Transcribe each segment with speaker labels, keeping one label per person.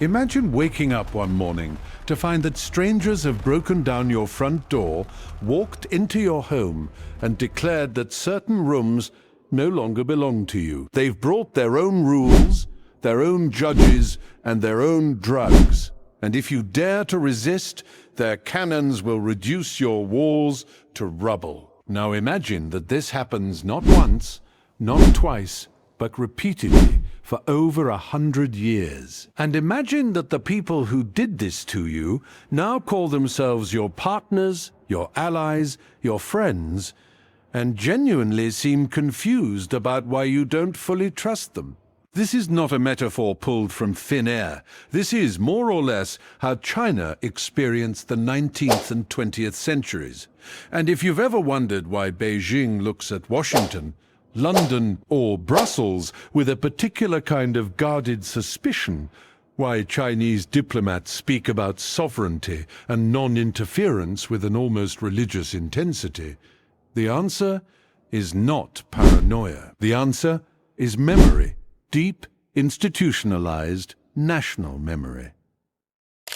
Speaker 1: Imagine waking up one morning to find that strangers have broken down your front door, walked into your home, and declared that certain rooms no longer belong to you. They've brought their own rules, their own judges, and their own drugs. And if you dare to resist, their cannons will reduce your walls to rubble. Now imagine that this happens not once, not twice, but repeatedly for over 100 years. And imagine that the people who did this to you now call themselves your partners, your allies, your friends, and genuinely seem confused about why you don't fully trust them. This is not a metaphor pulled from thin air. This is, more or less, how China experienced the 19th and 20th centuries. And if you've ever wondered why Beijing looks at Washington, London, or Brussels with a particular kind of guarded suspicion, why Chinese diplomats speak about sovereignty and non-interference with an almost religious intensity, the answer is not paranoia. The answer is memory. Deep, institutionalized, national memory.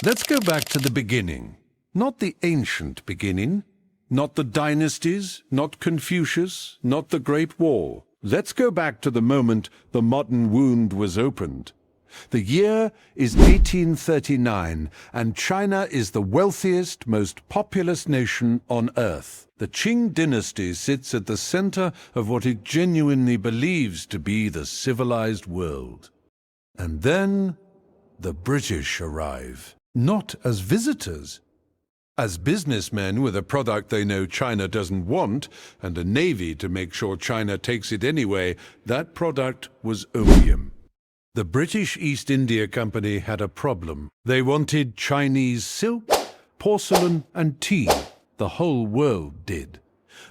Speaker 1: Let's go back to the beginning. Not the ancient beginning, not the dynasties, not Confucius, not the Great Wall. Let's go back to the moment the modern wound was opened. The year is 1839, and China is the wealthiest, most populous nation on earth. The Qing dynasty sits at the center of what it genuinely believes to be the civilized world. And then the British arrive, not as visitors. As businessmen with a product they know China doesn't want, and a navy to make sure China takes it anyway, that product was opium. The British East India Company had a problem. They wanted Chinese silk, porcelain, and tea. The whole world did.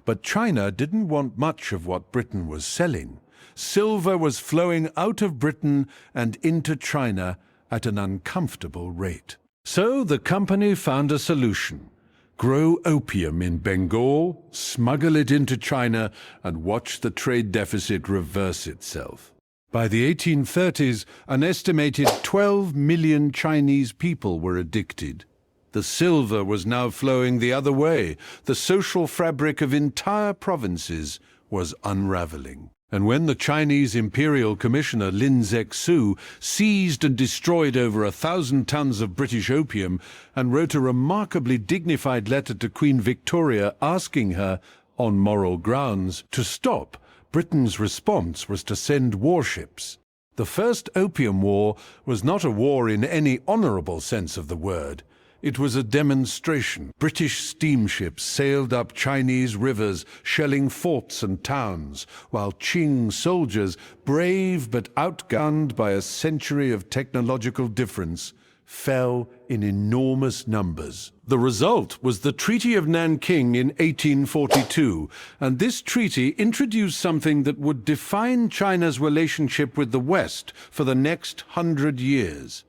Speaker 1: But China didn't want much of what Britain was selling. Silver was flowing out of Britain and into China at an uncomfortable rate. So the company found a solution. Grow opium in Bengal, smuggle it into China, and watch the trade deficit reverse itself. By the 1830s, an estimated 12 million Chinese people were addicted. The silver was now flowing the other way. The social fabric of entire provinces was unraveling. And when the Chinese Imperial Commissioner Lin Zexu seized and destroyed over 1,000 tons of British opium and wrote a remarkably dignified letter to Queen Victoria asking her, on moral grounds, to stop, Britain's response was to send warships. The First Opium War was not a war in any honorable sense of the word. It was a demonstration. British steamships sailed up Chinese rivers, shelling forts and towns, while Qing soldiers, brave but outgunned by a century of technological difference, fell in enormous numbers. The result was the Treaty of Nanking in 1842, and this treaty introduced something that would define China's relationship with the West for the next 100 years: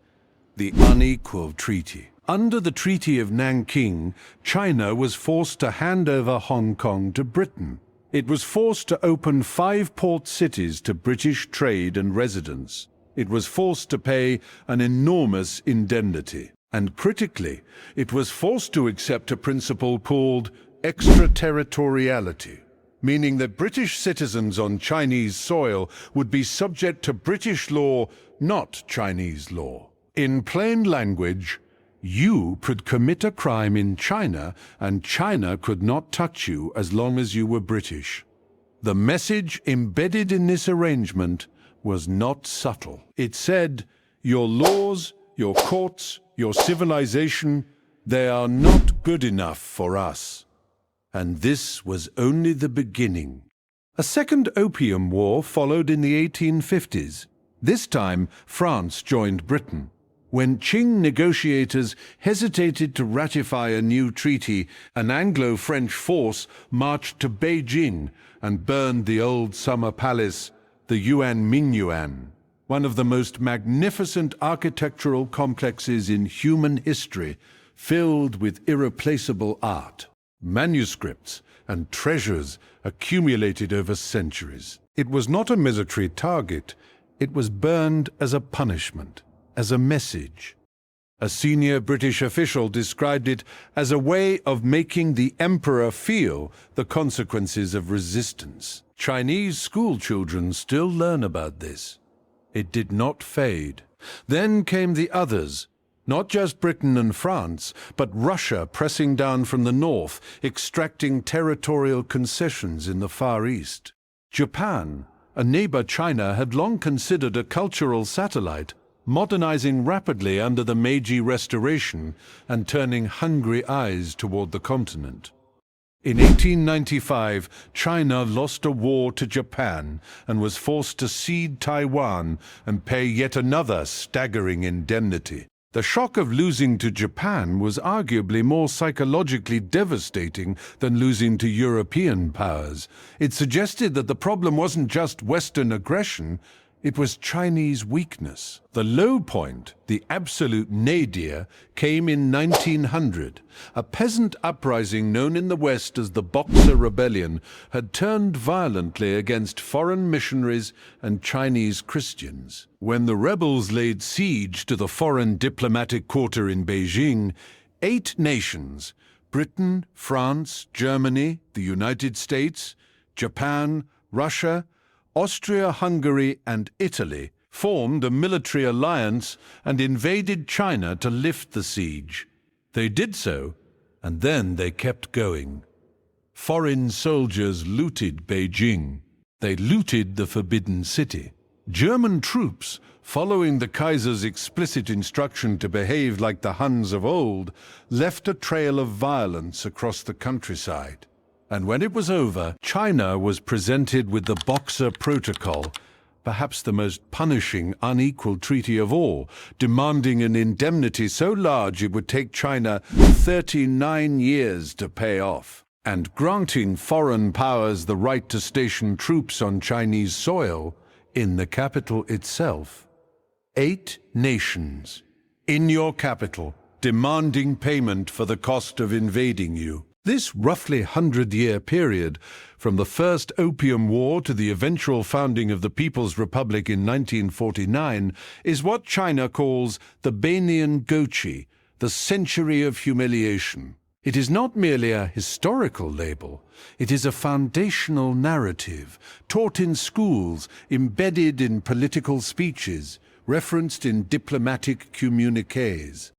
Speaker 1: the Unequal Treaty. Under the Treaty of Nanking, China was forced to hand over Hong Kong to Britain. It was forced to open 5 port cities to British trade and residence. It was forced to pay an enormous indemnity. And critically, it was forced to accept a principle called extraterritoriality, meaning that British citizens on Chinese soil would be subject to British law, not Chinese law. In plain language, you could commit a crime in China, and China could not touch you as long as you were British. The message embedded in this arrangement was not subtle. It said, your laws, your courts, your civilization, they are not good enough for us. And this was only the beginning. A second Opium War followed in the 1850s. This time, France joined Britain. When Qing negotiators hesitated to ratify a new treaty, an Anglo-French force marched to Beijing and burned the old summer palace, the Yuan, one of the most magnificent architectural complexes in human history, filled with irreplaceable art, manuscripts, and treasures accumulated over centuries. It was not a military target. It was burned as a punishment, as a message. A senior British official described it as a way of making the emperor feel the consequences of resistance. Chinese school children still learn about this. It did not fade. Then came the others, not just Britain and France, but Russia pressing down from the north, extracting territorial concessions in the Far East. Japan, a neighbor China had long considered a cultural satellite, modernizing rapidly under the Meiji Restoration and turning hungry eyes toward the continent. In 1895, China lost a war to Japan and was forced to cede Taiwan and pay yet another staggering indemnity. The shock of losing to Japan was arguably more psychologically devastating than losing to European powers. It suggested that the problem wasn't just Western aggression, it was Chinese weakness. The low point, the absolute nadir, came in 1900. A peasant uprising known in the West as the Boxer Rebellion had turned violently against foreign missionaries and Chinese Christians. When the rebels laid siege to the foreign diplomatic quarter in Beijing, 8 nations, Britain, France, Germany, the United States, Japan, Russia, Austria-Hungary and Italy formed a military alliance and invaded China to lift the siege. They did so, and then they kept going. Foreign soldiers looted Beijing. They looted the Forbidden City. German troops, following the Kaiser's explicit instruction to behave like the Huns of old, left a trail of violence across the countryside. And when it was over, China was presented with the Boxer Protocol, perhaps the most punishing unequal treaty of all, demanding an indemnity so large it would take China 39 years to pay off, and granting foreign powers the right to station troops on Chinese soil in the capital itself. 8 nations in your capital, demanding payment for the cost of invading you. This roughly 100-year period, from the First Opium War to the eventual founding of the People's Republic in 1949, is what China calls the Beinian Goqi, the century of humiliation. It is not merely a historical label, it is a foundational narrative, taught in schools, embedded in political speeches, referenced in diplomatic communiques.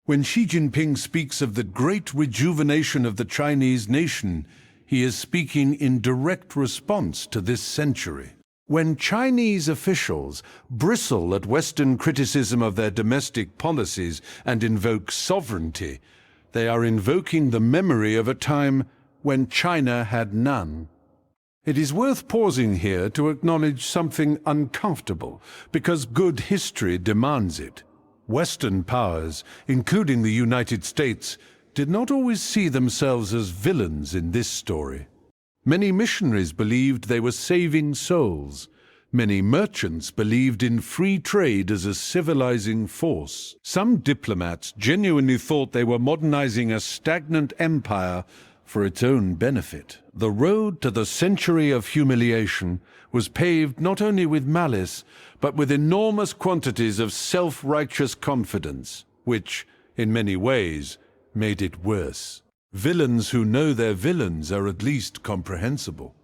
Speaker 1: When Xi Jinping speaks of the great rejuvenation of the Chinese nation, he is speaking in direct response to this century. When Chinese officials bristle at Western criticism of their domestic policies and invoke sovereignty, they are invoking the memory of a time when China had none. It is worth pausing here to acknowledge something uncomfortable, because good history demands it. Western powers, including the United States, did not always see themselves as villains in this story. Many missionaries believed they were saving souls. Many merchants believed in free trade as a civilizing force. Some diplomats genuinely thought they were modernizing a stagnant empire for its own benefit. The road to the century of humiliation was paved not only with malice, but with enormous quantities of self-righteous confidence, which, in many ways, made it worse. Villains who know they're villains are at least comprehensible.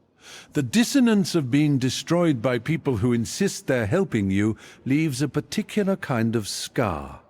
Speaker 1: The dissonance of being destroyed by people who insist they're helping you leaves a particular kind of scar.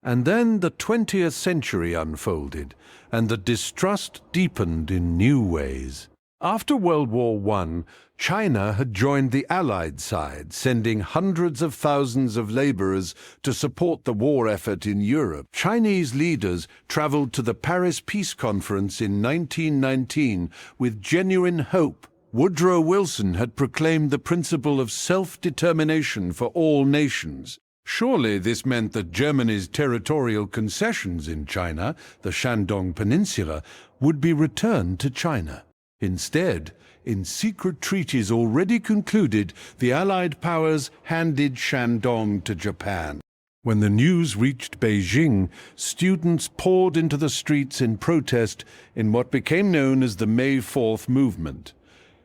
Speaker 1: And then the 20th century unfolded, and the distrust deepened in new ways. After World War I, China had joined the Allied side, sending hundreds of thousands of laborers to support the war effort in Europe. Chinese leaders traveled to the Paris Peace Conference in 1919 with genuine hope. Woodrow Wilson had proclaimed the principle of self-determination for all nations. Surely this meant that Germany's territorial concessions in China, the Shandong Peninsula, would be returned to China. Instead, in secret treaties already concluded, the Allied powers handed Shandong to Japan. When the news reached Beijing, students poured into the streets in protest in what became known as the May 4th movement.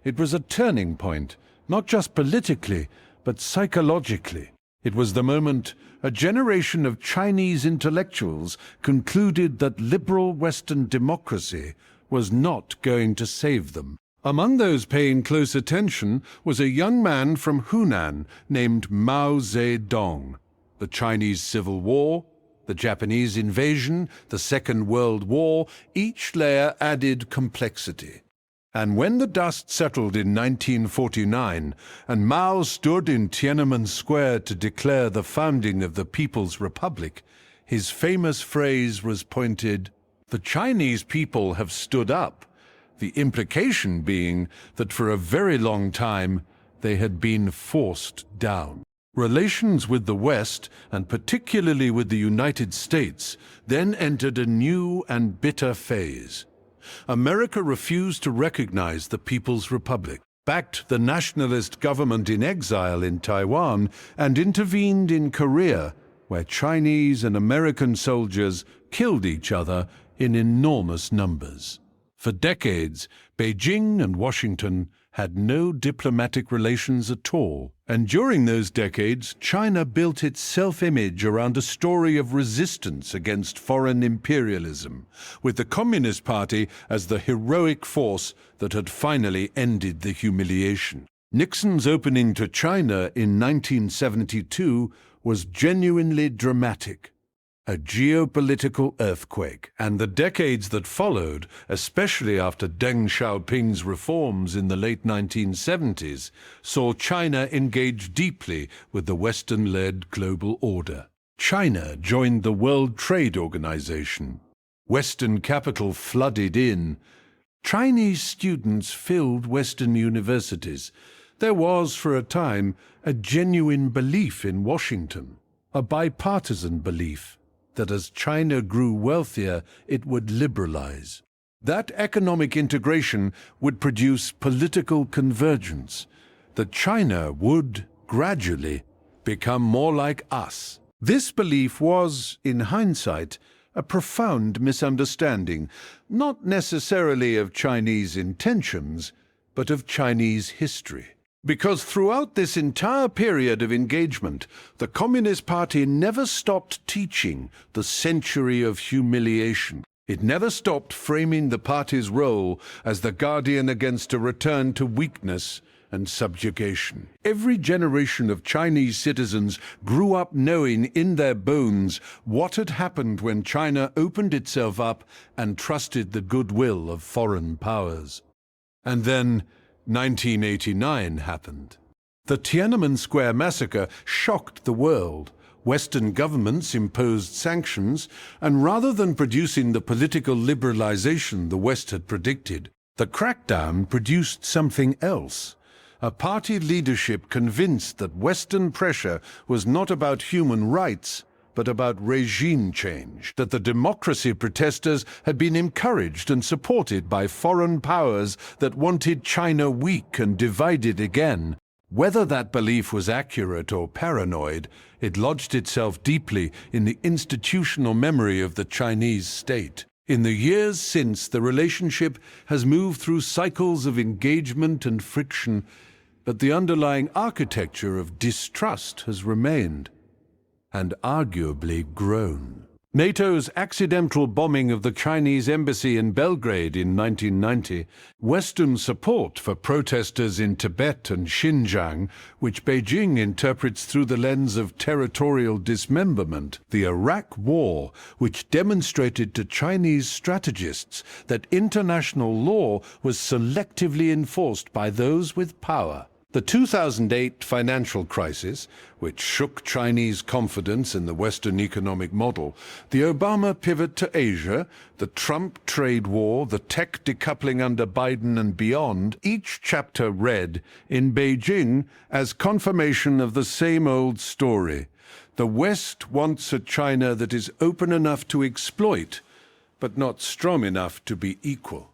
Speaker 1: It was a turning point, not just politically, but psychologically. It was the moment a generation of Chinese intellectuals concluded that liberal Western democracy was not going to save them. Among those paying close attention was a young man from Hunan named Mao Zedong. The Chinese Civil War, the Japanese invasion, the Second World War, each layer added complexity. And when the dust settled in 1949, and Mao stood in Tiananmen Square to declare the founding of the People's Republic, his famous phrase was pointed, "The Chinese people have stood up," the implication being that for a very long time they had been forced down. Relations with the West, and particularly with the United States, then entered a new and bitter phase. America refused to recognize the People's Republic, backed the nationalist government in exile in Taiwan, and intervened in Korea, where Chinese and American soldiers killed each other in enormous numbers. For decades, Beijing and Washington had no diplomatic relations at all. And during those decades, China built its self-image around a story of resistance against foreign imperialism, with the Communist Party as the heroic force that had finally ended the humiliation. Nixon's opening to China in 1972 was genuinely dramatic. A geopolitical earthquake, and the decades that followed, especially after Deng Xiaoping's reforms in the late 1970s, saw China engage deeply with the Western-led global order. China joined the World Trade Organization. Western capital flooded in. Chinese students filled Western universities. There was, for a time, a genuine belief in Washington, a bipartisan belief that as China grew wealthier, it would liberalize. That economic integration would produce political convergence, that China would, gradually, become more like us. This belief was, in hindsight, a profound misunderstanding, not necessarily of Chinese intentions, but of Chinese history. Because throughout this entire period of engagement, the Communist Party never stopped teaching the century of humiliation. It never stopped framing the party's role as the guardian against a return to weakness and subjugation. Every generation of Chinese citizens grew up knowing in their bones what had happened when China opened itself up and trusted the goodwill of foreign powers. And then 1989 happened. The Tiananmen Square massacre shocked the world. Western governments imposed sanctions, and rather than producing the political liberalization the West had predicted, the crackdown produced something else. A party leadership convinced that Western pressure was not about human rights, but about regime change, that the democracy protesters had been encouraged and supported by foreign powers that wanted China weak and divided again. Whether that belief was accurate or paranoid, it lodged itself deeply in the institutional memory of the Chinese state. In the years since, the relationship has moved through cycles of engagement and friction, but the underlying architecture of distrust has remained, and arguably grown. NATO's accidental bombing of the Chinese embassy in Belgrade in 1990, Western support for protesters in Tibet and Xinjiang, which Beijing interprets through the lens of territorial dismemberment, the Iraq War, which demonstrated to Chinese strategists that international law was selectively enforced by those with power. The 2008 financial crisis, which shook Chinese confidence in the Western economic model, the Obama pivot to Asia, the Trump trade war, the tech decoupling under Biden and beyond, each chapter read in Beijing as confirmation of the same old story. The West wants a China that is open enough to exploit, but not strong enough to be equal.